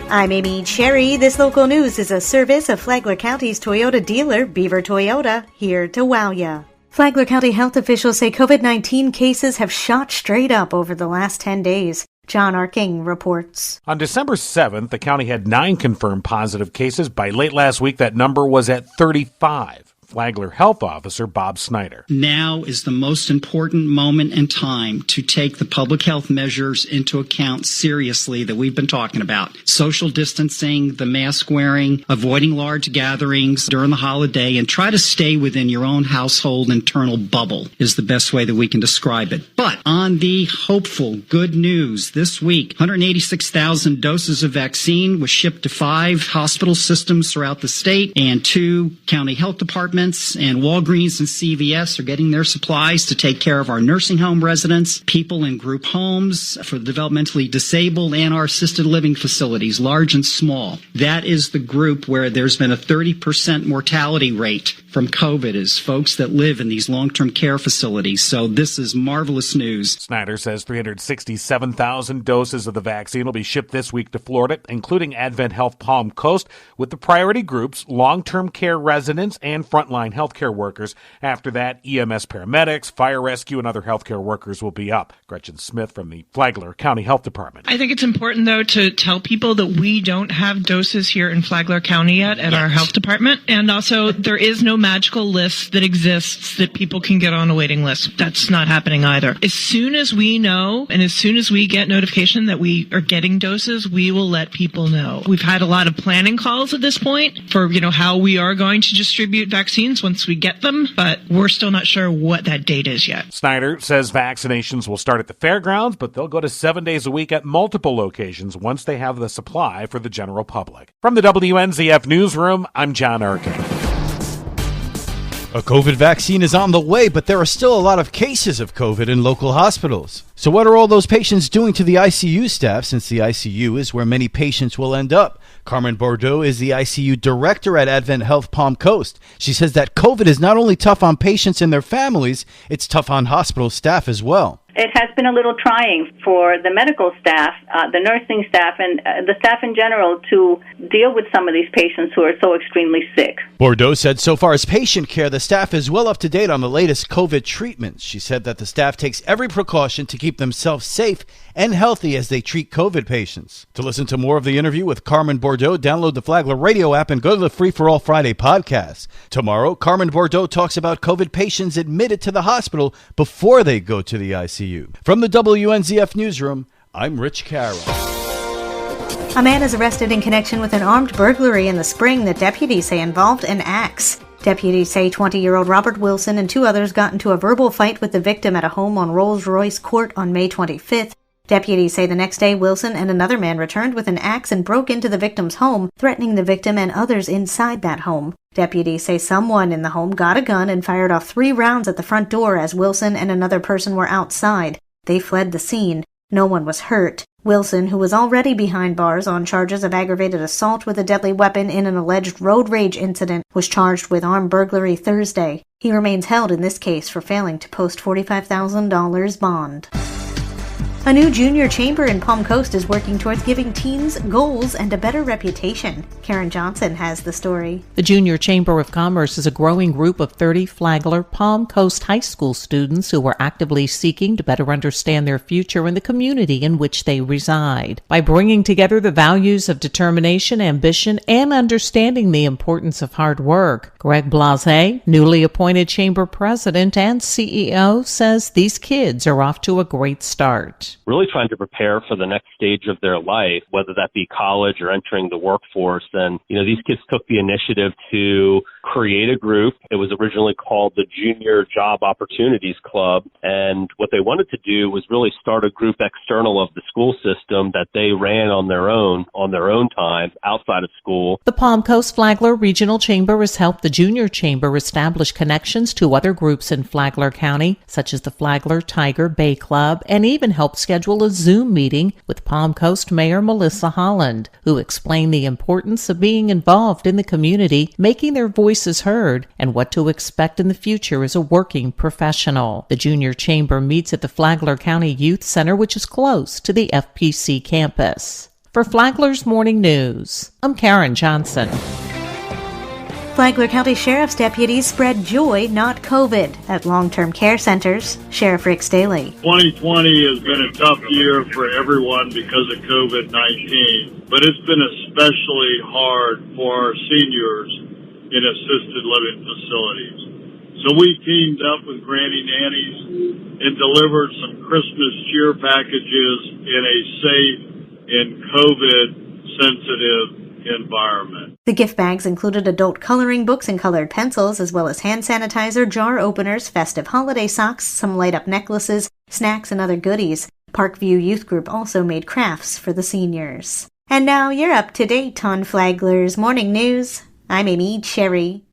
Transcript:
I'm Amy Cherry. This local news is a service of Flagler County's Toyota dealer, Beaver Toyota, here to wow ya. Flagler County health officials say COVID-19 cases have shot straight up over the last 10 days. John Arking reports. On December 7th, the county had 9 confirmed positive cases. By late last week, that number was at 35. Flagler Health Officer Bob Snyder. Now is the most important moment in time to take the public health measures into account seriously that we've been talking about. Social distancing, the mask wearing, avoiding large gatherings during the holiday, and try to stay within your own household internal bubble is the best way that we can describe it. But on the hopeful good news, this week, 186,000 doses of vaccine was shipped to 5 hospital systems throughout the state, and 2 county health departments and Walgreens and CVS are getting their supplies to take care of our nursing home residents, people in group homes for the developmentally disabled, and our assisted living facilities, large and small. That is the group where there's been a 30% mortality rate from COVID is folks that live in these long-term care facilities. So this is marvelous news. Snyder says 367,000 doses of the vaccine will be shipped this week to Florida, including Advent Health Palm Coast, with the priority groups, long-term care residents, and frontline healthcare workers. After that, EMS paramedics, fire rescue, and other healthcare workers will be up. Gretchen Smith from the Flagler County Health Department. I think it's important, though, to tell people that we don't have doses here in Flagler County yet at our health department. And also, there is no magical list that exists that people can get on a waiting list. That's not happening either. As soon as we know, and as soon as we get notification that we are getting doses, we will let people know. We've had a lot of planning calls at this point for, how we are going to distribute vaccines once we get them, but we're still not sure what that date is yet. Snyder says vaccinations will start at the fairgrounds, but they'll go to 7 days a week at multiple locations once they have the supply for the general public. From the WNZF Newsroom, I'm John Arkin. A COVID vaccine is on the way, but there are still a lot of cases of COVID in local hospitals. So what are all those patients doing to the ICU staff, since the ICU is where many patients will end up? Carmen Bordeaux is the ICU director at Advent Health Palm Coast. She says that COVID is not only tough on patients and their families, it's tough on hospital staff as well. It has been a little trying for the medical staff, the nursing staff, and the staff in general to deal with some of these patients who are so extremely sick. Bordeaux said so far as patient care, the staff is well up to date on the latest COVID treatments. She said that the staff takes every precaution to keep themselves safe and healthy as they treat COVID patients. To listen to more of the interview with Carmen Bordeaux, download the Flagler radio app and go to the Free for All Friday podcast. Tomorrow, Carmen Bordeaux talks about COVID patients admitted to the hospital before they go to the ICU. From the WNZF Newsroom, I'm Rich Carroll. A man is arrested in connection with an armed burglary in the spring that deputies say involved an axe. Deputies say 20-year-old Robert Wilson and 2 others got into a verbal fight with the victim at a home on Rolls-Royce Court on May 25th. Deputies say the next day, Wilson and another man returned with an axe and broke into the victim's home, threatening the victim and others inside that home. Deputies say someone in the home got a gun and fired off 3 rounds at the front door as Wilson and another person were outside. They fled the scene. No one was hurt. Wilson, who was already behind bars on charges of aggravated assault with a deadly weapon in an alleged road rage incident, was charged with armed burglary Thursday. He remains held in this case for failing to post $45,000 bond. A new junior chamber in Palm Coast is working towards giving teens goals and a better reputation. Karen Johnson has the story. The Junior Chamber of Commerce is a growing group of 30 Flagler Palm Coast High School students who are actively seeking to better understand their future in the community in which they reside. By bringing together the values of determination, ambition, and understanding the importance of hard work, Greg Blase, newly appointed chamber president and CEO, says these kids are off to a great start. Really trying to prepare for the next stage of their life, whether that be college or entering the workforce. And, these kids took the initiative to create a group. It was originally called the Junior Job Opportunities Club. And what they wanted to do was really start a group external of the school system that they ran on their own time outside of school. The Palm Coast Flagler Regional Chamber has helped the Junior Chamber establish connections to other groups in Flagler County, such as the Flagler Tiger Bay Club, and even helped schedule a Zoom meeting with Palm Coast Mayor Melissa Holland, who explained the importance of being involved in the community, making their voices heard, and what to expect in the future as a working professional. The Junior Chamber meets at the Flagler County Youth Center, which is close to the FPC campus. For Flagler's Morning News, I'm Karen Johnson. Flagler County Sheriff's deputies spread joy, not COVID, at long-term care centers. Sheriff Rick Staley. 2020 has been a tough year for everyone because of COVID-19, but it's been especially hard for our seniors in assisted living facilities. So we teamed up with Granny Nannies and delivered some Christmas cheer packages in a safe and COVID-sensitive environment. The gift bags included adult coloring books and colored pencils, as well as hand sanitizer, jar openers, festive holiday socks, some light-up necklaces, snacks, and other goodies. Parkview Youth Group also made crafts for the seniors. And now you're up to date on Flagler's Morning News. I'm Amy Cherry.